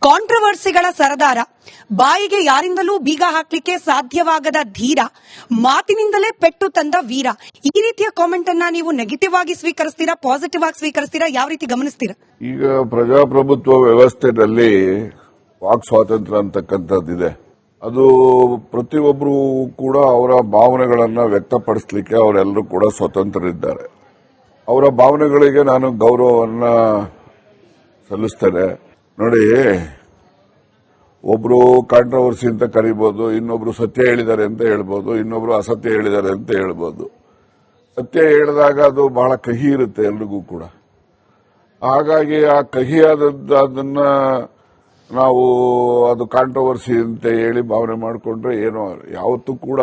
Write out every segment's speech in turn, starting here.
ಕಾಂಟ್ರವರ್ಸಿಗಳ ಸರದಾರ, ಬಾಯಿಗೆ ಯಾರಿಂದಲೂ ಬೀಗ ಹಾಕ್ಲಿಕ್ಕೆ ಸಾಧ್ಯವಾಗದ ಧೀರ, ಮಾತಿನಿಂದಲೇ ಪೆಟ್ಟು ತಂದ ವೀರ. ಈ ರೀತಿಯ ಕಾಮೆಂಟ್ ಅನ್ನ ನೀವು ನೆಗೆಟಿವ್ ಆಗಿ ಸ್ವೀಕರಿಸ್ತೀರಾ, ಪಾಸಿಟಿವ್ ಆಗಿ ಸ್ವೀಕರಿಸ್ತೀರಾ, ಯಾವ ರೀತಿ ಗಮನಿಸ್ತೀರಾ? ಈಗ ಪ್ರಜಾಪ್ರಭುತ್ವ ವ್ಯವಸ್ಥೆಯಲ್ಲಿ ವಾಕ್ ಸ್ವಾತಂತ್ರ್ಯ ಅಂತಕ್ಕಂಥದ್ದಿದೆ. ಅದು ಪ್ರತಿಯೊಬ್ಬರು ಕೂಡ ಅವರ ಭಾವನೆಗಳನ್ನ ವ್ಯಕ್ತಪಡಿಸಲಿಕ್ಕೆ ಅವರೆಲ್ಲರೂ ಕೂಡ ಸ್ವತಂತ್ರರಿದ್ದಾರೆ. ಅವರ ಭಾವನೆಗಳಿಗೆ ನಾನು ಗೌರವವನ್ನ ಸಲ್ಲಿಸ್ತೇನೆ. ನೋಡಿ, ಒಬ್ರು ಕಾಂಟ್ರವರ್ಸಿ ಅಂತ ಕರಿಬಹುದು, ಇನ್ನೊಬ್ರು ಸತ್ಯ ಹೇಳಿದ್ದಾರೆ ಅಂತ ಹೇಳ್ಬೋದು, ಇನ್ನೊಬ್ರು ಅಸತ್ಯ ಹೇಳಿದ್ದಾರೆ ಅಂತ ಹೇಳ್ಬೋದು. ಸತ್ಯ ಹೇಳಿದಾಗ ಅದು ಬಹಳ ಕಹಿ ಇರುತ್ತೆ ಎಲ್ರಿಗೂ ಕೂಡ. ಹಾಗಾಗಿ ಆ ಕಹಿಯಾದದ್ದನ್ನ ನಾವು ಅದು ಕಾಂಟ್ರವರ್ಸಿ ಅಂತ ಹೇಳಿ ಭಾವನೆ ಮಾಡಿಕೊಂಡ್ರೆ ಏನೋ, ಯಾವತ್ತೂ ಕೂಡ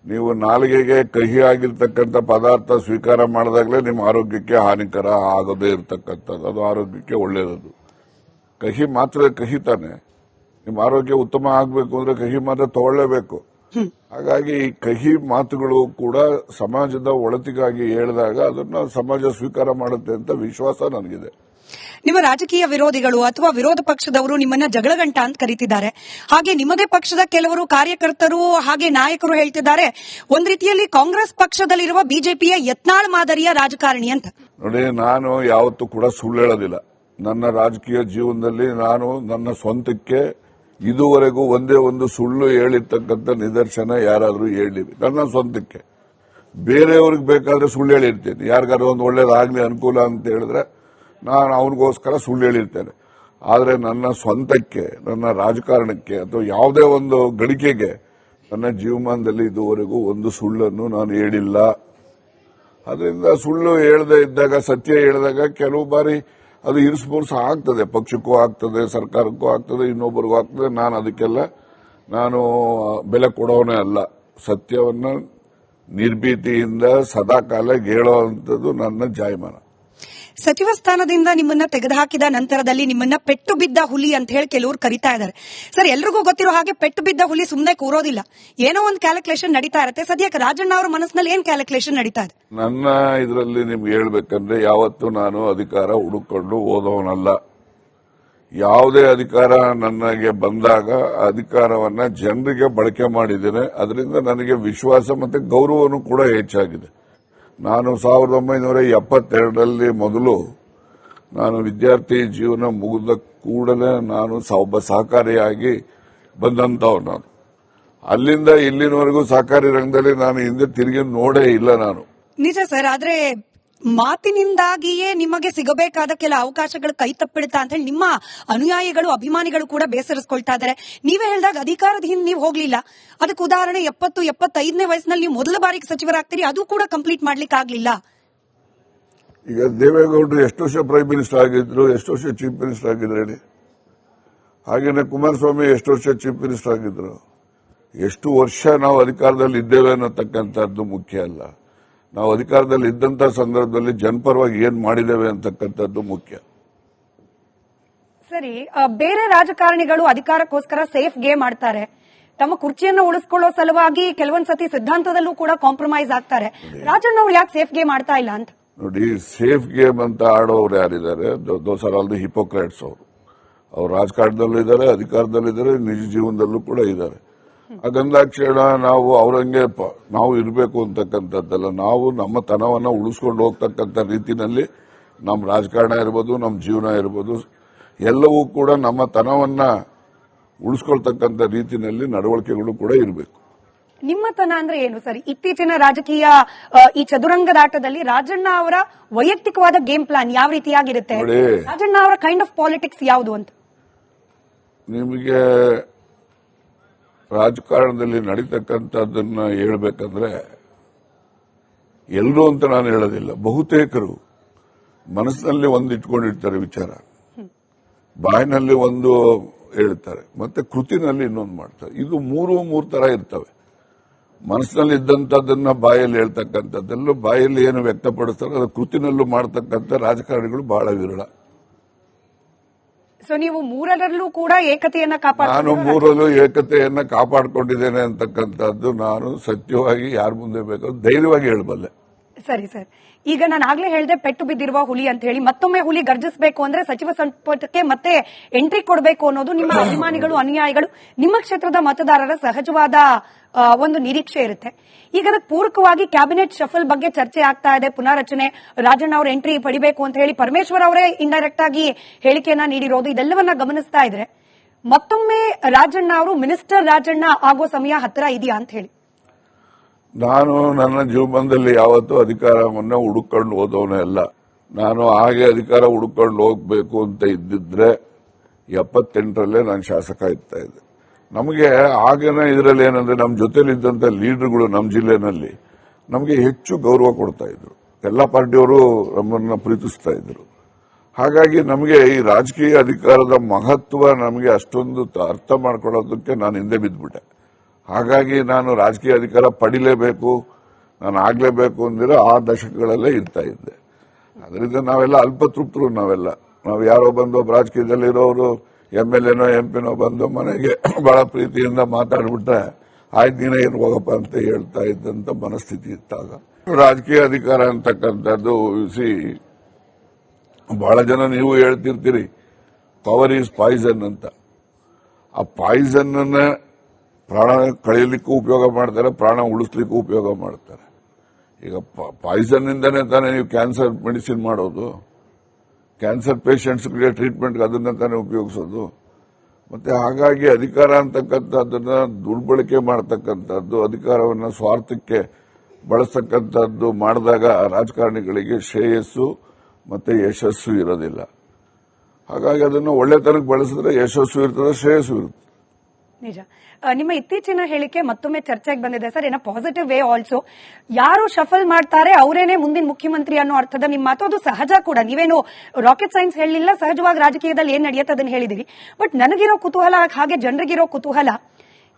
ನೀವು ನಾಲಿಗೆಗೆ ಕಹಿ ಆಗಿರ್ತಕ್ಕಂಥ ಪದಾರ್ಥ ಸ್ವೀಕಾರ ಮಾಡಿದಾಗಲೇ ನಿಮ್ಮ ಆರೋಗ್ಯಕ್ಕೆ ಹಾನಿಕರ ಆಗದೇ ಇರತಕ್ಕಂಥದ್ದು. ಅದು ಆರೋಗ್ಯಕ್ಕೆ ಒಳ್ಳೆಯದು. ಕಹಿ ಮಾತ್ರ ಕಹಿ ತಾನೆ. ನಿಮ್ಮ ಆರೋಗ್ಯ ಉತ್ತಮ ಆಗಬೇಕು ಅಂದ್ರೆ ಕಹಿ ಮಾತ್ರ ತಗೊಳ್ಳೇಬೇಕು. ಹಾಗಾಗಿ ಈ ಕಹಿ ಮಾತುಗಳು ಕೂಡ ಸಮಾಜದ ಒಳತಿಗಾಗಿ ಹೇಳಿದಾಗ ಅದನ್ನ ಸಮಾಜ ಸ್ವೀಕಾರ ಮಾಡುತ್ತೆ ಅಂತ ವಿಶ್ವಾಸ ನನಗಿದೆ. ನಿಮ್ಮ ರಾಜಕೀಯ ವಿರೋಧಿಗಳು ಅಥವಾ ವಿರೋಧ ಪಕ್ಷದವರು ನಿಮ್ಮನ್ನ ಜಗಳಗಂಟ ಅಂತ ಕರೀತಿದ್ದಾರೆ. ಹಾಗೆ ನಿಮ್ಮದೇ ಪಕ್ಷದ ಕೆಲವರು ಕಾರ್ಯಕರ್ತರು ಹಾಗೆ ನಾಯಕರು ಹೇಳ್ತಿದ್ದಾರೆ, ಒಂದ್ ರೀತಿಯಲ್ಲಿ ಕಾಂಗ್ರೆಸ್ ಪಕ್ಷದಲ್ಲಿರುವ ಬಿಜೆಪಿಯ ಯತ್ನಾಳ್ ಮಾದರಿಯ ರಾಜಕಾರಣಿ ಅಂತ. ನೋಡಿ, ನಾನು ಯಾವತ್ತೂ ಕೂಡ ಸುಳ್ಳು ಹೇಳೋದಿಲ್ಲ. ನನ್ನ ರಾಜಕೀಯ ಜೀವನದಲ್ಲಿ ನಾನು ನನ್ನ ಸ್ವಂತಕ್ಕೆ ಇದುವರೆಗೂ ಒಂದೇ ಒಂದು ಸುಳ್ಳು ಹೇಳಿರ್ತಕ್ಕಂಥ ನಿದರ್ಶನ ಯಾರಾದ್ರೂ ಹೇಳಿ ನನ್ನ ಸ್ವಂತಕ್ಕೆ. ಬೇರೆಯವ್ರಿಗೆ ಬೇಕಾದ್ರೆ ಸುಳ್ಳು ಹೇಳಿರ್ತೇನೆ. ಯಾರಿಗಾದ್ರೂ ಒಂದು ಒಳ್ಳೇದಾಗ್ಲಿ ಅನುಕೂಲ ಅಂತ ಹೇಳಿದ್ರೆ ನಾನು ಅವನಿಗೋಸ್ಕರ ಸುಳ್ಳು ಹೇಳಿರ್ತೇನೆ. ಆದರೆ ನನ್ನ ಸ್ವಂತಕ್ಕೆ, ನನ್ನ ರಾಜಕಾರಣಕ್ಕೆ ಅಥವಾ ಯಾವುದೇ ಒಂದು ಗಳಿಕೆಗೆ ನನ್ನ ಜೀವಮಾನದಲ್ಲಿ ಇದುವರೆಗೂ ಒಂದು ಸುಳ್ಳನ್ನು ನಾನು ಹೇಳಿಲ್ಲ. ಅದರಿಂದ ಸುಳ್ಳು ಹೇಳದೇ ಇದ್ದಾಗ, ಸತ್ಯ ಹೇಳಿದಾಗ ಕೆಲವು ಬಾರಿ ಅದು ಇರಿಸುಮುರುಸು ಆಗ್ತದೆ. ಪಕ್ಷಕ್ಕೂ ಆಗ್ತದೆ, ಸರ್ಕಾರಕ್ಕೂ ಆಗ್ತದೆ, ಇನ್ನೊಬ್ಬರಿಗೂ ಆಗ್ತದೆ. ನಾನು ಅದಕ್ಕೆಲ್ಲ ಬೆಲೆ ಕೊಡೋನೇ ಅಲ್ಲ. ಸತ್ಯವನ್ನ ನಿರ್ಭೀತಿಯಿಂದ ಸದಾಕಾಲ ಹೇಳುವಂಥದ್ದು ನನ್ನ ಜಾಯಮಾನ. ಸಚಿವ ಸ್ಥಾನದಿಂದ ನಿಮ್ಮನ್ನ ತೆಗೆದುಹಾಕಿದ ನಂತರದಲ್ಲಿ ನಿಮ್ಮನ್ನ ಪೆಟ್ಟು ಬಿದ್ದ ಹುಲಿ ಅಂತ ಹೇಳಿ ಕೆಲವರು ಕರೀತಾ ಇದ್ದಾರೆ. ಸರ್, ಎಲ್ರಿಗೂ ಗೊತ್ತಿರೋ ಹಾಗೆ ಪೆಟ್ಟು ಬಿದ್ದ ಹುಲಿ ಸುಮ್ಮನೆ ಕೂರೋದಿಲ್ಲ. ಏನೋ ಒಂದು ಕ್ಯಾಲ್ಕುಲೇಷನ್ ನಡೀತಾ ಇರುತ್ತೆ. ಸದ್ಯಕ್ಕೆ ರಾಜಣ್ಣ ಅವರ ಮನಸ್ಸಿನಲ್ಲಿ ಏನ್ ಕ್ಯಾಲ್ಕುಲೇಷನ್ ನಡೀತಾ ಇದೆ? ನನ್ನ ಇದರಲ್ಲಿ ನಿಮ್ಗೆ ಹೇಳ್ಬೇಕಂದ್ರೆ, ಯಾವತ್ತೂ ನಾನು ಅಧಿಕಾರ ಹುಡುಕೊಂಡು ಓದೋನಲ್ಲ. ಯಾವುದೇ ಅಧಿಕಾರ ನನಗೆ ಬಂದಾಗ ಅಧಿಕಾರವನ್ನ ಜನರಿಗೆ ಬಳಕೆ ಮಾಡಿದ್ದೇನೆ. ಅದರಿಂದ ನನಗೆ ವಿಶ್ವಾಸ ಮತ್ತೆ ಗೌರವನೂ ಕೂಡ ಹೆಚ್ಚಾಗಿದೆ. ನಾನು 1972ರಲ್ಲಿ ಮೊದಲು ನಾನು ವಿದ್ಯಾರ್ಥಿ ಜೀವನ ಮುಗಿದ ಕೂಡಲೇ ನಾನು ಒಬ್ಬ ಸಹಕಾರಿಯಾಗಿ ಬಂದಂತವ್. ನಾನು ಅಲ್ಲಿಂದ ಇಲ್ಲಿನವರೆಗೂ ಸಹಕಾರಿ ರಂಗದಲ್ಲಿ ನಾನು ಹಿಂದೆ ತಿರುಗಿ ನೋಡೇ ಇಲ್ಲ ನಾನು. ನಿಜ ಸರ್, ಆದ್ರೆ ಮಾತಿನಿಂದಾಗಿಯೇ ನಿಮಗೆ ಸಿಗಬೇಕಾದ ಕೆಲ ಅವಕಾಶಗಳು ಕೈ ತಪ್ಪಿಡುತ್ತಾ ಅಂತ ಹೇಳಿ ನಿಮ್ಮ ಅನುಯಾಯಿಗಳು, ಅಭಿಮಾನಿಗಳು ಕೂಡ ಬೇಸರಿಸಿಕೊಳ್ತಾ ಇದ್ದಾರೆ. ನೀವೇ ಹೇಳಿದಾಗ ಅಧಿಕಾರದ ಹಿಂದೆ ನೀವು ಹೋಗ್ಲಿಲ್ಲ. ಅದಕ್ಕೆ ಉದಾಹರಣೆ 70-75ನೇ ವಯಸ್ಸಿನಲ್ಲಿ ನೀವು ಮೊದಲ ಬಾರಿಗೆ ಸಚಿವರಾಗ್ತೀರಿ, ಅದು ಕೂಡ ಕಂಪ್ಲೀಟ್ ಮಾಡ್ಲಿಕ್ಕೆ ಆಗ್ಲಿಲ್ಲ. ಈಗ ದೇವೇಗೌಡರು ಎಷ್ಟು ವರ್ಷ ಪ್ರೈಮ್ ಮಿನಿಸ್ಟರ್ ಆಗಿದ್ರು, ಎಷ್ಟು ವರ್ಷ ಚೀಫ್ ಮಿನಿಸ್ಟರ್ ಆಗಿದ್ರು ಹೇಳಿ. ಹಾಗೇನೆ ಕುಮಾರಸ್ವಾಮಿ ಎಷ್ಟು ವರ್ಷ ಚೀಫ್ ಮಿನಿಸ್ಟರ್ ಆಗಿದ್ರು. ಎಷ್ಟು ವರ್ಷ ನಾವು ಅಧಿಕಾರದಲ್ಲಿ ಇದ್ದೇವೆ ಅನ್ನತಕ್ಕಂಥದ್ದು ಮುಖ್ಯ ಅಲ್ಲ. ನಾವು ಅಧಿಕಾರದಲ್ಲಿ ಇದ್ದಂತ ಸಂದರ್ಭದಲ್ಲಿ ಜನಪರವಾಗಿ ಏನ್ ಮಾಡಿದ್ದೇವೆ ಅಂತಕ್ಕಂಥದ್ದು ಮುಖ್ಯ. ಸರಿ, ಬೇರೆ ರಾಜಕಾರಣಿಗಳು ಅಧಿಕಾರಕ್ಕೋಸ್ಕರ ಸೇಫ್ ಗೇಮ್ ಆಡ್ತಾರೆ. ತಮ್ಮ ಕುರ್ಚಿಯನ್ನು ಉಳಿಸ್ಕೊಳ್ಳೋ ಸಲುವಾಗಿ ಕೆಲವೊಂದ್ ಸತಿ ಸಿದ್ಧಾಂತದಲ್ಲೂ ಕೂಡ ಕಾಂಪ್ರಮೈಸ್ ಆಗ್ತಾರೆ. ರಾಜಣ್ಣ ಅವ್ರು ಯಾಕೆ ಸೇಫ್ ಗೇಮ್ ಆಡ್ತಾ ಇಲ್ಲ ಅಂತ? ನೋಡಿ, ಸೇಫ್ ಗೇಮ್ ಅಂತ ಆಡೋರು ಯಾರಿದ್ದಾರೆ? Those are all the hypocrites. ಅವ್ರು ರಾಜಕಾರಣದಲ್ಲೂ ಇದ್ದಾರೆ, ಅಧಿಕಾರದಲ್ಲಿದ್ದಾರೆ, ನಿಜ ಜೀವನದಲ್ಲೂ ಕೂಡ ಇದ್ದಾರೆ. ಹಾಗಂದಾಕ್ಷಣ ನಾವು ಅವರಂಗೆ ನಾವು ಇರಬೇಕು ಅಂತಕ್ಕಂಥದ್ದಲ್ಲ. ನಾವು ನಮ್ಮ ತನವನ್ನ ಉಳಿಸ್ಕೊಂಡು ಹೋಗ್ತಕ್ಕಂಥ ರೀತಿನಲ್ಲಿ ನಮ್ಮ ರಾಜಕಾರಣ ಇರ್ಬೋದು, ನಮ್ಮ ಜೀವನ ಇರ್ಬೋದು, ಎಲ್ಲವೂ ಕೂಡ ನಮ್ಮ ತನವನ್ನ ಉಳಿಸ್ಕೊಳ್ತಕ್ಕಂಥ ರೀತಿನಲ್ಲಿ ನಡವಳಿಕೆಗಳು ಕೂಡ ಇರಬೇಕು. ನಿಮ್ಮ ತನ ಅಂದ್ರೆ ಏನು ಸರ್? ಇತ್ತೀಚಿನ ರಾಜಕೀಯ ಈ ಚದುರಂಗದಾಟದಲ್ಲಿ ರಾಜಣ್ಣ ಅವರ ವೈಯಕ್ತಿಕವಾದ ಗೇಮ್ ಪ್ಲಾನ್ ಯಾವ ರೀತಿಯಾಗಿರುತ್ತೆ? ರಾಜಣ್ಣ ಅವರ ಕೈಂಡ್ ಆಫ್ ಪಾಲಿಟಿಕ್ಸ್ ಯಾವುದು ಅಂತ ನಿಮಗೆ ರಾಜಕಾರಣದಲ್ಲಿ ನಡೀತಕ್ಕಂಥದ್ದನ್ನ ಹೇಳ್ಬೇಕಂದ್ರೆ, ಎಲ್ಲರೂ ಅಂತ ನಾನು ಹೇಳೋದಿಲ್ಲ, ಬಹುತೇಕರು ಮನಸ್ಸಿನಲ್ಲಿ ಒಂದು ಇಟ್ಕೊಂಡಿರ್ತಾರೆ ವಿಚಾರ, ಬಾಯಿನಲ್ಲಿ ಒಂದು ಹೇಳ್ತಾರೆ, ಮತ್ತೆ ಕೃತಿನಲ್ಲಿ ಇನ್ನೊಂದು ಮಾಡ್ತಾರೆ. ಇದು ಮೂರು ತರ ಇರ್ತವೆ. ಮನಸ್ಸಿನಲ್ಲಿ ಇದ್ದಂಥದ್ದನ್ನ ಬಾಯಲ್ಲಿ ಹೇಳ್ತಕ್ಕಂಥದ್ದೆಲ್ಲ, ಬಾಯಲ್ಲಿ ಏನು ವ್ಯಕ್ತಪಡಿಸ್ತಾರೆ ಅದು ಕೃತಿನಲ್ಲೂ ಮಾಡ್ತಕ್ಕಂಥ ರಾಜಕಾರಣಿಗಳು ಬಹಳ ವಿರಳ. ಸೊ ನೀವು ಮೂರರಲ್ಲೂ ಕೂಡ ಏಕತೆಯನ್ನ ನಾನು ಮೂರಲ್ಲೂ ಏಕತೆಯನ್ನ ಕಾಪಾಡಿಕೊಂಡಿದ್ದೇನೆ ಅಂತಕ್ಕಂಥದ್ದು ನಾನು ಸತ್ಯವಾಗಿ ಯಾರ ಮುಂದೆ ಬೇಕಾದ್ರೂ ಧೈರ್ಯವಾಗಿ ಹೇಳಬಲ್ಲೆ. ಸರಿ ಸರ್, ಈಗ ನಾನು ಆಗ್ಲೇ ಹೇಳಿದೆ ಪೆಟ್ಟು ಬಿದ್ದಿರುವ ಹುಲಿ ಅಂತ ಹೇಳಿ, ಮತ್ತೊಮ್ಮೆ ಹುಲಿ ಗರ್ಜಿಸಬೇಕು ಅಂದ್ರೆ ಸಚಿವ ಸಂಪುಟಕ್ಕೆ ಮತ್ತೆ ಎಂಟ್ರಿ ಕೊಡಬೇಕು ಅನ್ನೋದು ನಿಮ್ಮ ಅಭಿಮಾನಿಗಳು, ಅನುಯಾಯಿಗಳು, ನಿಮ್ಮ ಕ್ಷೇತ್ರದ ಮತದಾರರ ಸಹಜವಾದ ಒಂದು ನಿರೀಕ್ಷೆ ಇರುತ್ತೆ. ಈಗ ಅದಕ್ಕೆ ಪೂರಕವಾಗಿ ಕ್ಯಾಬಿನೆಟ್ ಶಫಲ್ ಬಗ್ಗೆ ಚರ್ಚೆ ಆಗ್ತಾ ಇದೆ. ಪುನಾರಚನೆ, ರಾಜಣ್ಣ ಅವ್ರ ಎಂಟ್ರಿ ಪಡಿಬೇಕು ಅಂತ ಹೇಳಿ ಪರಮೇಶ್ವರ್ ಅವರೇ ಇಂಡೈರೆಕ್ಟ್ ಆಗಿ ಹೇಳಿಕೆಯನ್ನ ನೀಡಿರೋದು, ಇದೆಲ್ಲವನ್ನ ಗಮನಿಸ್ತಾ ಇದ್ರೆ ಮತ್ತೊಮ್ಮೆ ರಾಜಣ್ಣ ಅವರು ಮಿನಿಸ್ಟರ್ ರಾಜಣ್ಣ ಆಗೋ ಸಮಯ ಹತ್ತಿರ ಇದೆಯಾ ಅಂತ ಹೇಳಿ. ನಾನು ನನ್ನ ಜೀವನದಲ್ಲಿ ಯಾವತ್ತೂ ಅಧಿಕಾರವನ್ನ ಹುಡುಕೊಂಡು ಹೋದವನೇ ಅಲ್ಲ. ನಾನು ಹಾಗೆ ಅಧಿಕಾರ ಹುಡುಕೊಂಡು ಹೋಗ್ಬೇಕು ಅಂತ ಇದ್ದಿದ್ರೆ 78ರಲ್ಲೇ ನಾನು ಶಾಸಕ ಇರ್ತಾ ಇದ್ದೆ. ನಮಗೆ ಆಗಿನ ಇದರಲ್ಲಿ ಏನಂದ್ರೆ ನಮ್ಮ ಜೊತೆಲಿದ್ದಂತ ಲೀಡರ್ಗಳು ನಮ್ಮ ಜಿಲ್ಲೆನಲ್ಲಿ ನಮಗೆ ಹೆಚ್ಚು ಗೌರವ ಕೊಡ್ತಾ ಇದ್ರು. ಎಲ್ಲ ಪಾರ್ಟಿಯವರು ನಮ್ಮನ್ನ ಪ್ರೀತಿಸ್ತಾ ಇದ್ರು. ಹಾಗಾಗಿ ನಮಗೆ ಈ ರಾಜಕೀಯ ಅಧಿಕಾರದ ಮಹತ್ವ ನಮಗೆ ಅಷ್ಟೊಂದು ಅರ್ಥ ಮಾಡ್ಕೊಳ್ಳೋದಕ್ಕೆ ನಾನು ಹಿಂದೆ ಬಿದ್ದುಬಿಟ್ಟೆ. ಹಾಗಾಗಿ ನಾನು ರಾಜಕೀಯ ಅಧಿಕಾರ ಪಡಿಲೇಬೇಕು, ನಾನು ಆಗ್ಲೇಬೇಕು ಅಂದಿರೋ ಆ ದಶಕಗಳಲ್ಲೇ ಇರ್ತಾ ಇದ್ದೆ. ಅದರಿಂದ ನಾವೆಲ್ಲ ಅಲ್ಪತೃಪ್ತರು. ನಾವು ಯಾರೋ ಬಂದು ರಾಜಕೀಯದಲ್ಲಿರೋರು MLA MP ಬಂದು ಮನೆಗೆ ಬಹಳ ಪ್ರೀತಿಯಿಂದ ಮಾತಾಡ್ಬಿಟ್ರೆ ಆಯ್ತು ನೀನೇ ಏನು ಹೋಗಪ್ಪ ಅಂತ ಹೇಳ್ತಾ ಇದ್ದಂತ ಮನಸ್ಥಿತಿ ಇತ್ತಾಗ. ರಾಜಕೀಯ ಅಧಿಕಾರ ಅಂತಕ್ಕಂಥದ್ದು ಬಹಳ ಜನ ನೀವು ಹೇಳ್ತಿರ್ತೀರಿ ಪವರ್ ಈಸ್ ಪಾಯ್ಸನ್ ಅಂತ. ಆ ಪಾಯ್ಸನ್ ಅನ್ನ ಪ್ರಾಣ ಕಳೆಯಲಿಕ್ಕೂ ಉಪಯೋಗ ಮಾಡ್ತಾರೆ, ಪ್ರಾಣ ಉಳಿಸ್ಲಿಕ್ಕೂ ಉಪಯೋಗ ಮಾಡ್ತಾರೆ. ಈಗ ಪಾಯ್ಸನ್ ಇಂದಾನೆ ತಾನೇ ನೀವು ಕ್ಯಾನ್ಸರ್ ಮೆಡಿಸಿನ್ ಮಾಡೋದು, ಕ್ಯಾನ್ಸರ್ ಪೇಷಂಟ್ಸ್ಗೆ ಟ್ರೀಟ್ಮೆಂಟ್ ಅದನ್ನ ತಾನೇ ಉಪಯೋಗಿಸೋದು. ಮತ್ತೆ ಹಾಗಾಗಿ ಅಧಿಕಾರ ಅಂತಕ್ಕಂಥದ್ದನ್ನ ದುರ್ಬಳಕೆ ಮಾಡತಕ್ಕಂಥದ್ದು, ಅಧಿಕಾರವನ್ನ ಸ್ವಾರ್ಥಕ್ಕೆ ಬಳಸ್ತಕ್ಕಂಥದ್ದು ಮಾಡಿದಾಗ ರಾಜಕಾರಣಿಗಳಿಗೆ ಶ್ರೇಯಸ್ಸು ಮತ್ತೆ ಯಶಸ್ಸು ಇರೋದಿಲ್ಲ. ಹಾಗಾಗಿ ಅದನ್ನು ಒಳ್ಳೆತನಕ್ಕೆ ಬಳಸಿದ್ರೆ ಯಶಸ್ಸು ಇರ್ತದೆ, ಶ್ರೇಯಸ್ಸು ಇರುತ್ತೆ. ನಿಜ. ನಿಮ್ಮ ಇತ್ತೀಚಿನ ಹೇಳಿಕೆ ಮತ್ತೊಮ್ಮೆ ಚರ್ಚೆಗೆ ಬಂದಿದೆ ಸರ್, ಏನೋ ಪಾಸಿಟಿವ್ ವೇ ಆಲ್ಸೋ. ಯಾರು ಶಫಲ್ ಮಾಡ್ತಾರೆ ಅವರೇನೆ ಮುಂದಿನ ಮುಖ್ಯಮಂತ್ರಿ ಅನ್ನೋ ಅರ್ಥದ ನಿಮ್ಮ ಮಾತು, ಅದು ಸಹಜ ಕೂಡ. ನೀವೇನು ರಾಕೆಟ್ ಸೈನ್ಸ್ ಹೇಳಲಿಲ್ಲ, ಸಹಜವಾಗಿ ರಾಜಕೀಯದಲ್ಲಿ ಏನ್ ನಡೆಯುತ್ತೆ ಅದನ್ನ ಹೇಳಿದಿರಿ. ಬಟ್ ನನಗಿರೋ ಕುತೂಹಲ, ಹಾಗೆ ಜನರಿಗಿರೋ ಕುತೂಹಲ,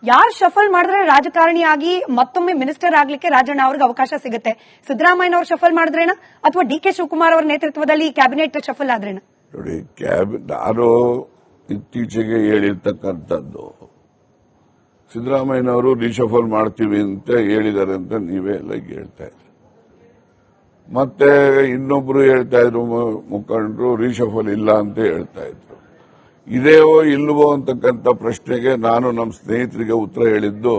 ಯಾರು ಶಫಲ್ ಮಾಡಿದ್ರೆ ರಾಜಕಾರಣಿಯಾಗಿ ಮತ್ತೊಮ್ಮೆ ಮಿನಿಸ್ಟರ್ ಆಗ್ಲಿಕ್ಕೆ ರಾಜಣ್ಣ ಅವ್ರಿಗೆ ಅವಕಾಶ ಸಿಗುತ್ತೆ? ಸಿದ್ದರಾಮಯ್ಯ ಅವರು ಶಫಲ್ ಮಾಡಿದ್ರೇನ ಅಥವಾ DK ಶಿವಕುಮಾರ್ ಅವರ ನೇತೃತ್ವದಲ್ಲಿ ಕ್ಯಾಬಿನೆಟ್ ಶಫಲ್ ಆದ್ರೇನ? ನೋಡಿ, ನಾನು ಇತ್ತೀಚೆಗೆ ಹೇಳಿರ್ತಕ್ಕಂಥದ್ದು ಸಿದ್ದರಾಮಯ್ಯನವರು ರಿಶಫಲ್ ಮಾಡ್ತೀವಿ ಅಂತ ಹೇಳಿದ್ದಾರೆ ಅಂತ ನೀವೇ ಎಲ್ಲ ಹೇಳ್ತಾ ಇದ್ರಿ. ಮತ್ತೆ ಇನ್ನೊಬ್ರು ಹೇಳ್ತಾ ಇದ್ರು ಮುಖಂಡರು ರಿಶಫಲ್ ಇಲ್ಲ ಅಂತ ಹೇಳ್ತಾ ಇದ್ರು. ಇದೇವೋ ಇಲ್ವೋ ಅಂತಕ್ಕಂಥ ಪ್ರಶ್ನೆಗೆ ನಾನು ನಮ್ಮ ಸ್ನೇಹಿತರಿಗೆ ಉತ್ತರ ಹೇಳಿದ್ದು,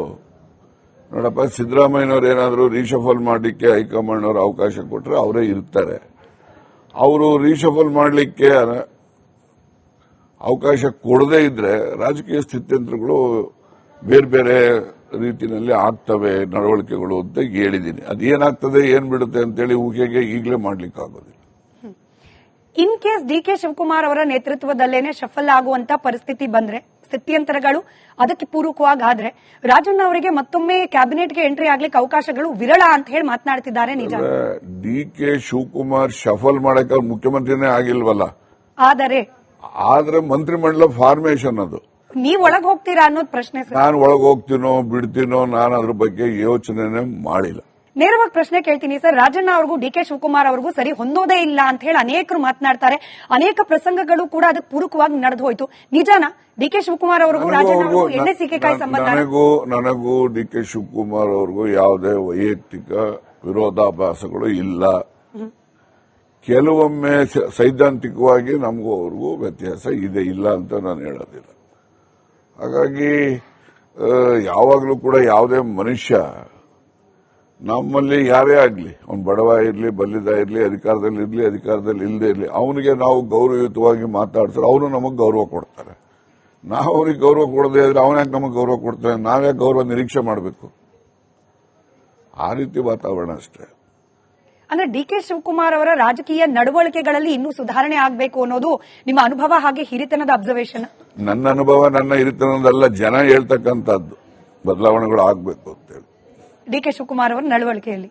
ನೋಡಪ್ಪ, ಸಿದ್ದರಾಮಯ್ಯನವರು ಏನಾದರೂ ರಿಶಫಲ್ ಮಾಡಲಿಕ್ಕೆ ಹೈಕಮಾಂಡ್ ಅವರು ಅವಕಾಶ ಕೊಟ್ಟರೆ ಅವರೇ ಇರ್ತಾರೆ. ಅವರು ರಿಶಫಲ್ ಮಾಡಲಿಕ್ಕೆ ಅವಕಾಶ ಕೊಡದೇ ಇದ್ರೆ ರಾಜಕೀಯ ಸ್ಥಿತ್ಯಂತರಗಳು ಬೇರೆ ಬೇರೆ ರೀತಿಯಲ್ಲಿ ಆಗ್ತವೆ, ನಡವಳಿಕೆಗಳು ಅಂತ ಹೇಳಿದ್ದೀನಿ. ಅದೇನಾಗ್ತದೆ, ಏನ್ ಬಿಡುತ್ತೆ ಅಂತೇಳಿ ಊಹೆಗೆ ಈಗಲೇ ಮಾಡ್ಲಿಕ್ಕೆ ಆಗೋದಿಲ್ಲ. ಇನ್ ಕೇಸ್ DK ಶಿವಕುಮಾರ್ ಅವರ ನೇತೃತ್ವದಲ್ಲೇನೆ ಶಫಲ್ ಆಗುವಂತ ಪರಿಸ್ಥಿತಿ ಬಂದ್ರೆ, ಸ್ಥಿತ್ಯಂತರಗಳು ಅದಕ್ಕೆ ಪೂರಕವಾಗಿ ಆದ್ರೆ, ರಾಜಣ್ಣ ಅವರಿಗೆ ಮತ್ತೊಮ್ಮೆ ಕ್ಯಾಬಿನೆಟ್ಗೆ ಎಂಟ್ರಿ ಆಗ್ಲಿಕ್ಕೆ ಅವಕಾಶಗಳು ವಿರಳ ಅಂತ ಹೇಳಿ ಮಾತನಾಡ್ತಿದ್ದಾರೆ. ನಿಜ? DK ಶಿವಕುಮಾರ್ ಶಫಲ್ ಮಾಡಕ್ಕೆ ಅವ್ರು ಮುಖ್ಯಮಂತ್ರಿನೇ ಆಗಿಲ್ವಲ್ಲ. ಆದ್ರೆ ಮಂತ್ರಿಮಂಡಲ ಫಾರ್ಮೇಶನ್ ಅದು. ನೀವ್ ಒಳಗ್ ಹೋಗ್ತೀರಾ ಅನ್ನೋದು ಪ್ರಶ್ನೆ. ನಾನು ಒಳಗ್ ಹೋಗ್ತೀನೋ ಬಿಡ್ತೀನೋ ನಾನು ಅದ್ರ ಬಗ್ಗೆ ಯೋಚನೆ ಮಾಡಿಲ್ಲ. ನೇರವಾಗಿ ಪ್ರಶ್ನೆ ಕೇಳ್ತೀನಿ ಸರ್, ರಾಜಣ್ಣ ಅವ್ರಿಗೂ DK ಶಿವಕುಮಾರ್ ಅವ್ರಿಗೂ ಸರಿ ಹೊಂದೋದೇ ಇಲ್ಲ ಅಂತ ಹೇಳಿ ಅನೇಕರು ಮಾತನಾಡ್ತಾರೆ. ಅನೇಕ ಪ್ರಸಂಗಗಳು ಕೂಡ ಅದಕ್ಕೆ ಪೂರಕವಾಗಿ ನಡೆದು ಹೋಯ್ತು. ನಿಜಾನ DK ಶಿವಕುಮಾರ್ ಅವ್ರಿಗೂ ರಾಜಣ್ಣ ಅವ್ರಿಗೂ ಎಣ್ಣೆ ಸೀಕೆಕಾಯಿ ಸಂಬಂಧ? ನನಗೂ DK ಶಿವಕುಮಾರ್ ಅವ್ರಿಗೂ ಯಾವುದೇ ವೈಯಕ್ತಿಕ ವಿರೋಧಾಭಾಸಗಳು ಇಲ್ಲ. ಕೆಲವೊಮ್ಮೆ ಸೈದ್ಧಾಂತಿಕವಾಗಿ ನಮಗೂ ಅವ್ರಿಗೂ ವ್ಯತ್ಯಾಸ ಇದೆ, ಇಲ್ಲ ಅಂತ ನಾನು ಹೇಳೋದಿಲ್ಲ. ಹಾಗಾಗಿ ಯಾವಾಗಲೂ ಕೂಡ ಯಾವುದೇ ಮನುಷ್ಯ ನಮ್ಮಲ್ಲಿ ಯಾರೇ ಆಗ್ಲಿ, ಅವ್ನು ಬಡವ ಇರಲಿ, ಬಲ್ಲಿದ ಇರಲಿ, ಅಧಿಕಾರದಲ್ಲಿ ಇರಲಿ, ಅಧಿಕಾರದಲ್ಲಿ ಇಲ್ಲದೆ ಇರಲಿ, ಅವನಿಗೆ ನಾವು ಗೌರವಯುತವಾಗಿ ಮಾತಾಡ್ತಾರೆ, ಅವನು ನಮಗೆ ಗೌರವ ಕೊಡ್ತಾರೆ. ನಾವು ಅವನಿಗೆ ಗೌರವ ಕೊಡದೇ ಇದ್ರೆ ಅವನ್ಯಾಕೆ ನಮಗೆ ಗೌರವ ಕೊಡ್ತಾರೆ? ನಾವ್ಯಾಕೆ ಗೌರವ ನಿರೀಕ್ಷೆ ಮಾಡಬೇಕು? ಆ ರೀತಿ ವಾತಾವರಣ ಅಷ್ಟೇ. ಅಂದ್ರೆ DK ಶಿವಕುಮಾರ್ ಅವರ ರಾಜಕೀಯ ನಡವಳಿಕೆಗಳಲ್ಲಿ ಇನ್ನೂ ಸುಧಾರಣೆ ಆಗಬೇಕು ಅನ್ನೋದು ನಿಮ್ಮ ಅನುಭವ, ಹಾಗೆ ಹಿರಿತನದ ಅಬ್ಸರ್ವೇಷನ್? ನನ್ನ ಅನುಭವ, ನನ್ನ ಹಿರಿತನದಲ್ಲ, ಜನ ಹೇಳ್ತಕ್ಕಂಥದ್ದು ಬದಲಾವಣೆಗಳು ಆಗ್ಬೇಕು ಅಂತೇಳಿ. DK ಶಿವಕುಮಾರ್ ಅವರ ನಡವಳಿಕೆಯಲ್ಲಿ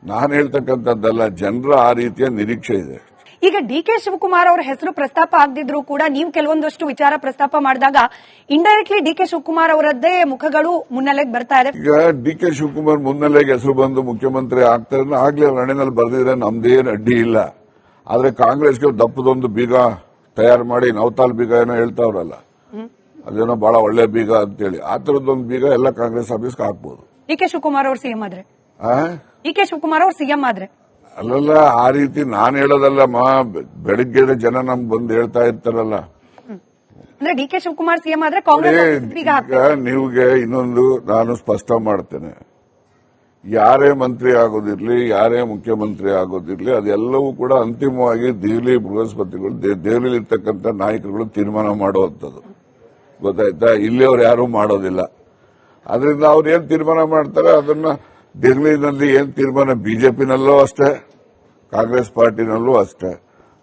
ನಾನು ಹೇಳ್ತಕ್ಕಂಥದ್ದಲ್ಲ, ಜನರ ಆ ರೀತಿಯ ನಿರೀಕ್ಷೆ ಇದೆ. ಈಗ DK ಶಿವಕುಮಾರ್ ಅವರ ಹೆಸರು ಪ್ರಸ್ತಾಪ ಆಗದಿದ್ರು ಕೂಡ ನೀವು ಕೆಲವೊಂದಷ್ಟು ವಿಚಾರ ಪ್ರಸ್ತಾಪ ಮಾಡಿದಾಗ ಇಂಡೈರೆಕ್ಟ್ಲಿ DK ಶಿವಕುಮಾರ್ ಅವರದ್ದೇ ಮುಖಗಳು ಮುನ್ನೆಲೆಗೆ ಬರ್ತಾ ಇದೆ. ಈಗ DK ಶಿವಕುಮಾರ್ ಮುನ್ನೆಲೆಗೆ ಹೆಸರು ಬಂದು ಮುಖ್ಯಮಂತ್ರಿ ಆಗ್ತಾರೆ, ಆಗ್ಲೇ ಹಣೆನಲ್ಲಿ ಬರೆದಿದ್ರೆ ನಮ್ದೇನು ಅಡ್ಡಿ ಇಲ್ಲ. ಆದ್ರೆ ಕಾಂಗ್ರೆಸ್ಗೆ ದಪ್ಪದೊಂದು ಬೀಗ ತಯಾರು ಮಾಡಿ, ನವತಾಲ್ ಬೀಗ ಏನೋ ಹೇಳ್ತಾವ್ರಲ್ಲ, ಅದೇನೋ ಬಹಳ ಒಳ್ಳೆ ಬೀಗ ಅಂತೇಳಿ, ಆ ತರದೊಂದು ಬೀಗ ಎಲ್ಲ ಕಾಂಗ್ರೆಸ್ ಆಫೀಸ್ಗೆ ಹಾಕ್ಬೋದು. DK ಶಿವಕುಮಾರ್ ಅವರು ಸಿಎಂ ಆದ್ರೆ ಅಲ್ಲಲ್ಲ, ಆ ರೀತಿ ನಾನು ಹೇಳೋದಲ್ಲಮ್ಮ, ಬೆಳಿಗ್ಗೆ ಜನ ನಮ್ಗೆ ಬಂದು ಹೇಳ್ತಾ ಇರ್ತಾರಲ್ಲ. ಅಂದ್ರೆ ಡಿ ಕೆ ಶಿವಕುಮಾರ್ ಸಿಎಂ ಆದ್ರೆ ಕಾಂಗ್ರೆಸ್ ಈಗ ನೀವ್ಗೆ ಇನ್ನೊಂದು ನಾನು ಸ್ಪಷ್ಟ ಮಾಡ್ತೇನೆ, ಯಾರೇ ಮಂತ್ರಿ ಆಗೋದಿರ್ಲಿ, ಯಾರೇ ಮುಖ್ಯಮಂತ್ರಿ ಆಗೋದಿರ್ಲಿ, ಅದೆಲ್ಲವೂ ಕೂಡ ಅಂತಿಮವಾಗಿ ದೆಹಲಿ ಬೃಹಸ್ಪತಿಗಳು, ದೆಹಲಿಯಲ್ಲಿ ಇರ್ತಕ್ಕಂಥ ನಾಯಕರುಗಳು ತೀರ್ಮಾನ ಮಾಡುವಂಥದ್ದು. ಗೊತ್ತಾಯ್ತಾ? ಇಲ್ಲಿ ಅವ್ರು ಯಾರೂ ಮಾಡೋದಿಲ್ಲ. ಅದರಿಂದ ಅವ್ರು ಏನ್ ತೀರ್ಮಾನ ಮಾಡ್ತಾರೆ ಅದನ್ನ ದೆಹಲಿನಲ್ಲಿ ಏನ್ ತೀರ್ಮಾನ, ಬಿಜೆಪಿನಲ್ಲೂ ಅಷ್ಟೇ, ಕಾಂಗ್ರೆಸ್ ಪಾರ್ಟಿನಲ್ಲೂ ಅಷ್ಟೇ,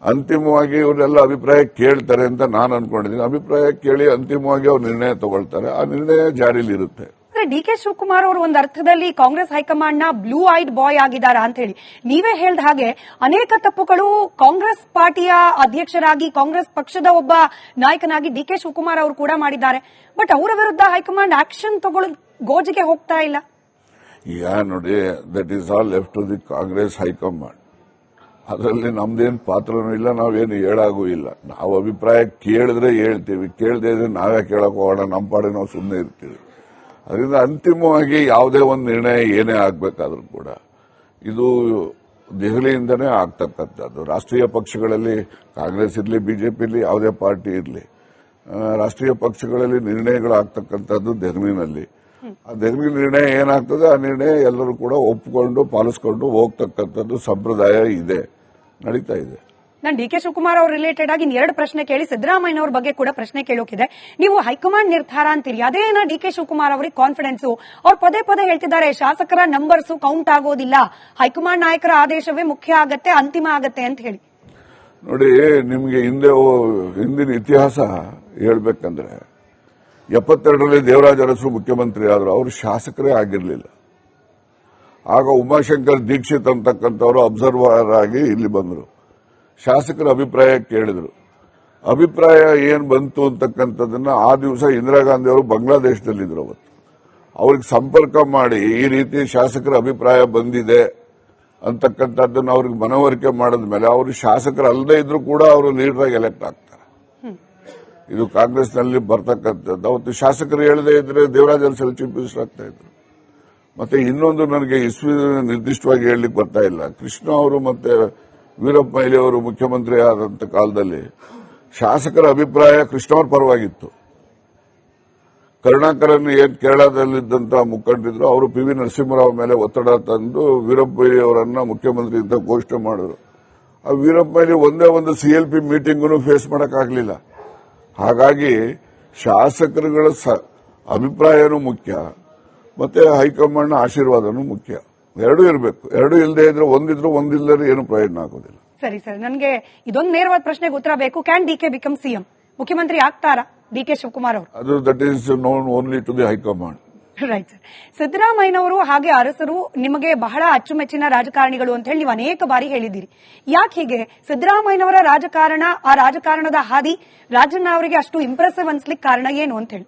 ಅಂತಿಮವಾಗಿ ಇವರೆಲ್ಲ ಅಭಿಪ್ರಾಯ ಕೇಳ್ತಾರೆ ಅಂತ ನಾನು ಅನ್ಕೊಂಡಿದ್ದೀನಿ. ಅಭಿಪ್ರಾಯ ಕೇಳಿ ಅಂತಿಮವಾಗಿ ಅವ್ರು ನಿರ್ಣಯ ತಗೊಳ್ತಾರೆ, ಆ ನಿರ್ಣಯ ಜಾರಿಲಿರುತ್ತೆ. ಡಿ ಕೆ ಶಿವಕುಮಾರ್ ಅವರು ಒಂದು ಅರ್ಥದಲ್ಲಿ ಕಾಂಗ್ರೆಸ್ ಹೈಕಮಾಂಡ್ ನ ಬ್ಲೂ ಐಡ್ ಬಾಯ್ ಆಗಿದ್ದಾರೆ ಅಂತ ಹೇಳಿ ನೀವೇ ಹೇಳಿದ ಹಾಗೆ ಅನೇಕ ತಪ್ಪುಗಳು ಕಾಂಗ್ರೆಸ್ ಪಾರ್ಟಿಯ ಅಧ್ಯಕ್ಷರಾಗಿ, ಕಾಂಗ್ರೆಸ್ ಪಕ್ಷದ ಒಬ್ಬ ನಾಯಕನಾಗಿ ಡಿ ಕೆ ಶಿವಕುಮಾರ್ ಅವರು ಕೂಡ ಮಾಡಿದ್ದಾರೆ. ಬಟ್ ಅವರ ವಿರುದ್ಧ ಹೈಕಮಾಂಡ್ ಆಕ್ಷನ್ ತಗೊಳ್ಳೋ ಗೋಜಿಗೆ ಹೋಗ್ತಾ ಇಲ್ಲ. ಈಗ ನೋಡಿ, that is all left to the Congress high command. ಅದರಲ್ಲಿ ನಮ್ದೇನು ಪಾತ್ರನೂ ಇಲ್ಲ, ನಾವೇನು ಹೇಳಾಗೂ ಇಲ್ಲ. ನಾವು ಅಭಿಪ್ರಾಯ ಕೇಳಿದ್ರೆ ಹೇಳ್ತೀವಿ, ಕೇಳದೇ ಇದ್ರೆ ನಾವೇ ಕೇಳಕ್ ಹೋಗೋಣ, ನಮ್ಮ ಪಾಡಿಗೆ ನಾವು ಸುಮ್ಮನೆ ಇರ್ತೀವಿ. ಅದರಿಂದ ಅಂತಿಮವಾಗಿ ಯಾವುದೇ ಒಂದು ನಿರ್ಣಯ ಏನೇ ಆಗಬೇಕಾದ್ರೂ ಕೂಡ ಇದು ದೆಹಲಿಯಿಂದನೇ ಆಗ್ತಕ್ಕಂಥದ್ದು. ರಾಷ್ಟ್ರೀಯ ಪಕ್ಷಗಳಲ್ಲಿ ಕಾಂಗ್ರೆಸ್ ಇರಲಿ, ಬಿಜೆಪಿ ಇರಲಿ, ಯಾವುದೇ ಪಾರ್ಟಿ ಇರಲಿ, ರಾಷ್ಟ್ರೀಯ ಪಕ್ಷಗಳಲ್ಲಿ ನಿರ್ಣಯಗಳು ಆಗ್ತಕ್ಕಂಥದ್ದು ದೆಹಲಿನಲ್ಲಿ. ಆ ದೆಹಲಿ ನಿರ್ಣಯ ಏನಾಗ್ತದೆ ಆ ನಿರ್ಣಯ ಎಲ್ಲರೂ ಕೂಡ ಒಪ್ಪಿಕೊಂಡು ಪಾಲಿಸಿಕೊಂಡು ಹೋಗ್ತಕ್ಕಂಥದ್ದು ಸಂಪ್ರದಾಯ ಇದೆ, ನಡೀತಾ ಇದೆ. ನಾನು ಡಿ ಕೆ ಶಿವಕುಮಾರ್ ಅವ್ರ ರಿಲೇಟೆಡ್ ಆಗಿ 2 ಪ್ರಶ್ನೆ ಕೇಳಿ ಸಿದ್ದರಾಮಯ್ಯ ಅವ್ರ ಬಗ್ಗೆ ಕೂಡ ಪ್ರಶ್ನೆ ಕೇಳೋಕಿದೆ. ನೀವು ಹೈಕಮಾಂಡ್ ನಿರ್ಧಾರ ಅಂತೀರಿ, ಅದೇನ ಡಿ ಕೆ ಶಿವಕುಮಾರ್ ಅವರಿಗೆ ಕಾನ್ಫಿಡೆನ್ಸ್? ಅವ್ರು ಪದೇ ಪದೇ ಹೇಳ್ತಿದ್ದಾರೆ ಶಾಸಕರ ನಂಬರ್ಸ್ ಕೌಂಟ್ ಆಗೋದಿಲ್ಲ, ಹೈಕಮಾಂಡ್ ನಾಯಕರ ಆದೇಶವೇ ಮುಖ್ಯ ಆಗತ್ತೆ, ಅಂತಿಮ ಆಗತ್ತೆ ಅಂತ ಹೇಳಿ. ನೋಡಿ, ನಿಮಗೆ ಹಿಂದಿನ ಇತಿಹಾಸ ಹೇಳ್ಬೇಕಂದ್ರೆ 72ರಲ್ಲಿ ದೇವರಾಜ ಅರಸು ಮುಖ್ಯಮಂತ್ರಿ ಆದ್ರು, ಅವರು ಶಾಸಕರೇ ಆಗಿರಲಿಲ್ಲ. ಆಗ ಉಮಾಶಂಕರ್ ದೀಕ್ಷಿತ್ ಅಂತಕ್ಕಂಥವರು ಅಬ್ಸರ್ವರ್ ಆಗಿ ಇಲ್ಲಿ ಬಂದರು, ಶಾಸಕರ ಅಭಿಪ್ರಾಯ ಕೇಳಿದ್ರು. ಅಭಿಪ್ರಾಯ ಏನ್ ಬಂತು ಅಂತಕ್ಕಂಥದ್ದನ್ನ ಆ ದಿವಸ ಇಂದಿರಾ ಗಾಂಧಿ ಅವರು ಬಾಂಗ್ಲಾದೇಶದಲ್ಲಿದ್ರು. ಅವತ್ತು ಅವ್ರಿಗೆ ಸಂಪರ್ಕ ಮಾಡಿ ಈ ರೀತಿ ಶಾಸಕರ ಅಭಿಪ್ರಾಯ ಬಂದಿದೆ ಅಂತಕ್ಕಂಥದ್ದನ್ನು ಅವ್ರಿಗೆ ಮನವರಿಕೆ ಮಾಡಿದ ಮೇಲೆ ಅವರು ಶಾಸಕರಲ್ಲದೆ ಇದ್ರೂ ಕೂಡ ಅವರು ಲೀಡರ್ ಆಗಿ ಎಲೆಕ್ಟ್ ಆಗ್ತಾರೆ. ಇದು ಕಾಂಗ್ರೆಸ್ನಲ್ಲಿ ಬರ್ತಕ್ಕಂಥದ್ದು. ಅವತ್ತು ಶಾಸಕರು ಹೇಳದೇ ಇದ್ರೆ ದೇವರಾಜ ಅರಸು ಚೀಫ್ ಮಿನಿಸ್ಟರ್ ಆಗ್ತಾ ಇದ್ರು. ಮತ್ತೆ ಇನ್ನೊಂದು ನನಗೆ ಇಸ್ವಿ ನಿರ್ದಿಷ್ಟವಾಗಿ ಹೇಳಲಿಕ್ಕೆ ಬರ್ತಾ ಇಲ್ಲ, ಕೃಷ್ಣ ಅವರು ಮತ್ತೆ ವೀರಪ್ಪ ಮೊಯ್ಲಿ ಅವರು ಮುಖ್ಯಮಂತ್ರಿ ಆದಂತ ಕಾಲದಲ್ಲಿ ಶಾಸಕರ ಅಭಿಪ್ರಾಯ ಕೃಷ್ಣ ಅವ್ರ ಪರವಾಗಿತ್ತು. ಕರುಣಾಕರನ್ ಏನ್ ಕೇರಳದಲ್ಲಿದ್ದಂತಹ ಮುಖಂಡರಿದ್ರು, ಅವರು ಪಿ ವಿ ನರಸಿಂಹರಾವ್ ಮೇಲೆ ಒತ್ತಡ ತಂದು ವೀರಪ್ಪ ಮೊಯ್ಲಿ ಅವರನ್ನ ಮುಖ್ಯಮಂತ್ರಿ ಅಂತ ಘೋಷಣೆ ಮಾಡಿದ್ರು. ಆ ವೀರಪ್ಪ ಮೊಯ್ಲಿ ಒಂದೇ ಒಂದು CLP ಮೀಟಿಂಗ್ ಫೇಸ್ ಮಾಡಕ್ಕಾಗಲಿಲ್ಲ. ಹಾಗಾಗಿ ಶಾಸಕರುಗಳ ಅಭಿಪ್ರಾಯನೂ ಮುಖ್ಯ, ಮತ್ತೆ ಹೈಕಮಾಂಡ್ನ ಆಶೀರ್ವಾದನೂ ಮುಖ್ಯ. ಎರಡೂ ಇರಬೇಕು. ಎರಡೂ ಇಲ್ಲದೆ ಇದ್ರೆ ಒಂದಿಲ್ಲದೆ ಏನು ಪ್ರಯೋಜನ ಆಗೋದಿಲ್ಲ. ಸರಿ ಸರ್, ನನಗೆ ಇದೊಂದು ನೇರವಾದ ಪ್ರಶ್ನೆಗೆ ಉತ್ತರ ಬೇಕು. Can D K become CM? ಮುಖ್ಯಮಂತ್ರಿ ಆಗ್ತಾರಾ ಡಿ ಕೆ ಶಿವಕುಮಾರ್ ಅವರು? ಅದು that is known only to the high command. Right sir. ಸಿದ್ದರಾಮಯ್ಯನವರು ಹಾಗೆ ಅರಸರು ನಿಮಗೆ ಬಹಳ ಅಚ್ಚುಮೆಚ್ಚಿನ ರಾಜಕಾರಣಿಗಳು ಅಂತ ಹೇಳಿ ನೀವು ಅನೇಕ ಬಾರಿ ಹೇಳಿದ್ದೀರಿ. ಯಾಕೆ ಹೀಗೆ? ಸಿದ್ದರಾಮಯ್ಯನವರ ರಾಜಕಾರಣ, ಆ ರಾಜಕಾರಣದ ಹಾದಿ ರಾಜಣ್ಣ ಅವರಿಗೆ ಅಷ್ಟು ಇಂಪ್ರೆಸಿವ್ ಅನ್ಸ್ಲಿಕ್ಕೆ ಕಾರಣ ಏನು ಅಂತ ಹೇಳಿ?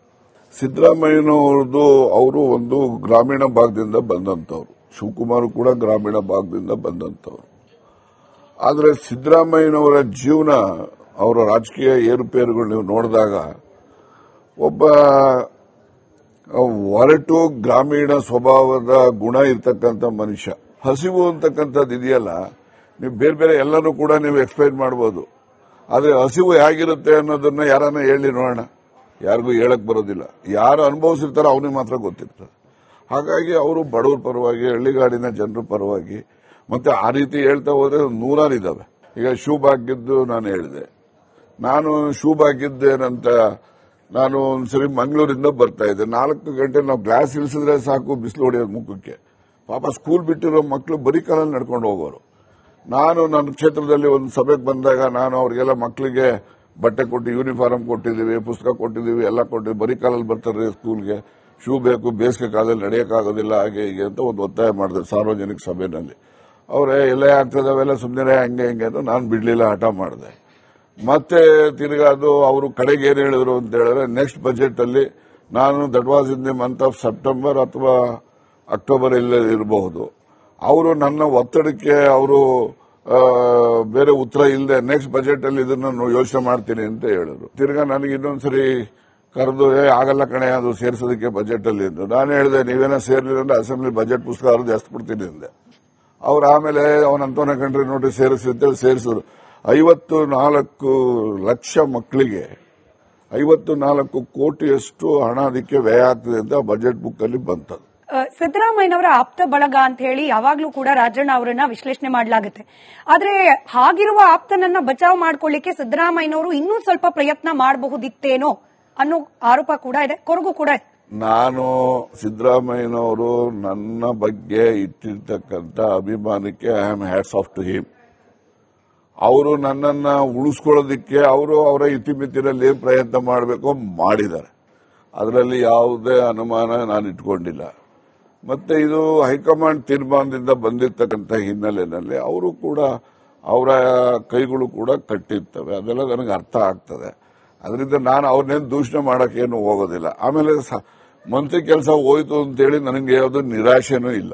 ಸಿದ್ದರಾಮಯ್ಯನವ್ರದ್ದು ಅವರು ಒಂದು ಗ್ರಾಮೀಣ ಭಾಗದಿಂದ ಬಂದಂತವ್ರು, ಶಿವಕುಮಾರ್ ಕೂಡ ಗ್ರಾಮೀಣ ಭಾಗದಿಂದ ಬಂದಂತವ್ರು. ಆದರೆ ಸಿದ್ದರಾಮಯ್ಯನವರ ಜೀವನ, ಅವರ ರಾಜಕೀಯ ಏರುಪೇರುಗಳು ನೀವು ನೋಡಿದಾಗ ಒಬ್ಬ ಹೊರಟು ಗ್ರಾಮೀಣ ಸ್ವಭಾವದ ಗುಣ ಇರ್ತಕ್ಕಂಥ ಮನುಷ್ಯ. ಹಸಿವು ಅಂತಕ್ಕಂಥದ್ದು ಇದೆಯಲ್ಲ, ನೀವು ಬೇರೆ ಬೇರೆ ಎಲ್ಲರೂ ಕೂಡ ನೀವು ಎಕ್ಸ್ಪ್ಲೈನ್ ಮಾಡಬಹುದು. ಆದರೆ ಹಸಿವು ಹೇಗಿರುತ್ತೆ ಅನ್ನೋದನ್ನ ಯಾರನ್ನ ಹೇಳಿ ನೋಡೋಣ, ಯಾರಿಗೂ ಹೇಳಕ್ ಬರೋದಿಲ್ಲ. ಯಾರು ಅನುಭವಿಸಿರ್ತಾರೋ ಅವನಿಗೆ ಮಾತ್ರ ಗೊತ್ತಿರ್ತದೆ. ಹಾಗಾಗಿ ಅವರು ಬಡವರ ಪರವಾಗಿ, ಹಳ್ಳಿಗಾಡಿನ ಜನರ ಪರವಾಗಿ, ಮತ್ತೆ ಆ ರೀತಿ ಹೇಳ್ತಾ ಹೋದ್ರೆ 100 ಇದಾವೆ. ಈಗ ಶೂಭಾಗ್ಯದ್ದು ನಾನು ಹೇಳಿದೆ, ನಾನು ಶೂಭಾಗ್ಯದ್ದೇನಂತ ನಾನು ಒಂದ್ಸರಿ ಮಂಗಳೂರಿಂದ ಬರ್ತಾ ಇದ್ದೆ. 4 ಗಂಟೆ ನಾವು ಗ್ಲಾಸ್ ಇಳಿಸಿದ್ರೆ ಸಾಕು ಬಿಸಿಲು ಹೊಡೆಯೋದು ಮುಖಕ್ಕೆ. ಪಾಪ ಸ್ಕೂಲ್ ಬಿಟ್ಟಿರೋ ಮಕ್ಕಳು ಬರೀ ಕಾಲಲ್ಲಿ ನಡ್ಕೊಂಡು ಹೋಗೋರು. ನಾನು ನನ್ನ ಕ್ಷೇತ್ರದಲ್ಲಿ ಒಂದು ಸಭೆಗೆ ಬಂದಾಗ ನಾನು ಅವ್ರಿಗೆಲ್ಲ ಮಕ್ಕಳಿಗೆ ಬಟ್ಟೆ ಕೊಟ್ಟು, ಯೂನಿಫಾರ್ಮ್ ಕೊಟ್ಟಿದ್ದೀವಿ, ಪುಸ್ತಕ ಕೊಟ್ಟಿದ್ದೀವಿ, ಎಲ್ಲ ಕೊಟ್ಟಿದ್ದೀವಿ. ಬರೀ ಕಾಲಲ್ಲಿ ಬರ್ತಾರೆ ಸ್ಕೂಲ್ಗೆ, ಶೂ ಬೇಕು, ಬೇಸಿಗೆ ಕಾಲದಲ್ಲಿ ನಡೆಯೋಕ್ಕಾಗೋದಿಲ್ಲ, ಹಾಗೆ ಹೀಗೆ ಅಂತ ಒಂದು ಒತ್ತಾಯ ಮಾಡಿದೆ ಸಾರ್ವಜನಿಕ ಸಭೆಯಲ್ಲಿ. ಅವರೇ ಎಲ್ಲ ಆಗ್ತದೆ ಅವೆಲ್ಲ ಸುಮ್ಮನೆ ಹಂಗೆ ಹಿಂಗೆ ಅಂತ ನಾನು ಬಿಡ್ಲಿಲ್ಲ, ಹಠ ಮಾಡಿದೆ. ಮತ್ತೆ ತಿರ್ಗಾ ಅದು ಅವರು ಕಡೆಗೆ ಏನ್ ಹೇಳಿದ್ರು ಅಂತ ಹೇಳಿದ್ರೆ, ನೆಕ್ಸ್ಟ್ ಬಜೆಟ್ ಅಲ್ಲಿ ನಾನು that was in the month of September ಅಥವಾ ಅಕ್ಟೋಬರ್ ಎಲ್ಲ ಇರಬಹುದು, ಅವರು ನನ್ನ ಒತ್ತಡಕ್ಕೆ ಅವರು ಬೇರೆ ಉತ್ತರ ಇಲ್ಲದೆ ನೆಕ್ಸ್ಟ್ ಬಜೆಟ್ ಅಲ್ಲಿ ಇದನ್ನ ಯೋಚನೆ ಮಾಡ್ತೀನಿ ಅಂತ ಹೇಳಿದ್ರು. ತಿರ್ಗಾ ನನಗೆ ಇನ್ನೊಂದ್ಸರಿ ಕರೆದು ಆಗಲ್ಲ ಕಣೆ ಅದು ಸೇರಿಸೋದಕ್ಕೆ ಬಜೆಟ್ ಅಲ್ಲಿ ಎಂದು ನಾನು ಹೇಳಿದೆ, ನೀವೇನೋ ಸೇರ್ಲಿಲ್ಲ ಅಂದ್ರೆ ಅಸೆಂಬ್ಲಿ ಬಜೆಟ್ ಪುಸ್ತಕ ಅವ್ರದ್ದು ಎಸ್ಬಿಡ್ತೀನಿ ಅಂದೆ. ಅವ್ರು ಆಮೇಲೆ ಅವನಂತವನೇ ಕಂಡ್ರೆ ನೋಟಿಸ್ ಸೇರಿಸಿದ್ದೇಳಿ ಸೇರಿಸಿದ್ರು. 54 ಲಕ್ಷ ಮಕ್ಕಳಿಗೆ 54 ಕೋಟಿಯಷ್ಟು ಹಣ ಅದಕ್ಕೆ ವ್ಯಯ ಆಗ್ತದೆ ಅಂತ ಬಜೆಟ್ ಬುಕ್ ಅಲ್ಲಿ ಬಂತದ್ದು. ಸಿದ್ದರಾಮಯ್ಯನವರ ಆಪ್ತ ಬಳಗ ಅಂತ ಹೇಳಿ ಯಾವಾಗ್ಲೂ ಕೂಡ ರಾಜಣ್ಣ ಅವರನ್ನ ವಿಶ್ಲೇಷಣೆ ಮಾಡಲಾಗುತ್ತೆ. ಆದ್ರೆ ಹಾಗಿರುವ ಆಪ್ತನನ್ನ ಬಚಾವ್ ಮಾಡ್ಕೊಳ್ಳಿಕ್ಕೆ ಸಿದ್ದರಾಮಯ್ಯನವರು ಇನ್ನೂ ಸ್ವಲ್ಪ ಪ್ರಯತ್ನ ಮಾಡಬಹುದಿತ್ತೇನೋ ಅನ್ನೋ ಆರೋಪ ಕೂಡ ಇದೆ, ಕೊರಗು ಕೂಡ ಇದೆ. ನಾನು ಸಿದ್ದರಾಮಯ್ಯನವರು ನನ್ನ ಬಗ್ಗೆ ಇಟ್ಟಿರ್ತಕ್ಕಂಥ ಅಭಿಮಾನಕ್ಕೆ I am hats off to him. ಅವರು ನನ್ನನ್ನ ಉಳಿಸ್ಕೊಳ್ಳೋದಿಕ್ಕೆ ಅವರು ಅವರ ಇತಿಮಿತಿನಲ್ಲಿ ಏನ್ ಪ್ರಯತ್ನ ಮಾಡಬೇಕೋ ಮಾಡಿದ್ದಾರೆ. ಅದರಲ್ಲಿ ಯಾವುದೇ ಅನುಮಾನ ನಾನು ಇಟ್ಕೊಂಡಿಲ್ಲ. ಮತ್ತೆ ಇದು ಹೈಕಮಾಂಡ್ ತೀರ್ಮಾನದಿಂದ ಬಂದಿರತಕ್ಕಂಥ ಹಿನ್ನೆಲೆಯಲ್ಲಿ ಅವರು ಕೂಡ ಅವರ ಕೈಗಳು ಕೂಡ ಕಟ್ಟಿರ್ತವೆ. ಅದೆಲ್ಲ ನನಗೆ ಅರ್ಥ ಆಗ್ತದೆ. ಅದರಿಂದ ನಾನು ಅವ್ರನ್ನೇನು ದೂಷಣೆ ಮಾಡಕ್ಕೇನು ಹೋಗೋದಿಲ್ಲ. ಆಮೇಲೆ ಮಂತ್ರಿ ಕೆಲಸ ಹೋಯ್ತು ಅಂತೇಳಿ ನನಗೆ ಯಾವುದು ನಿರಾಶೆನೂ ಇಲ್ಲ.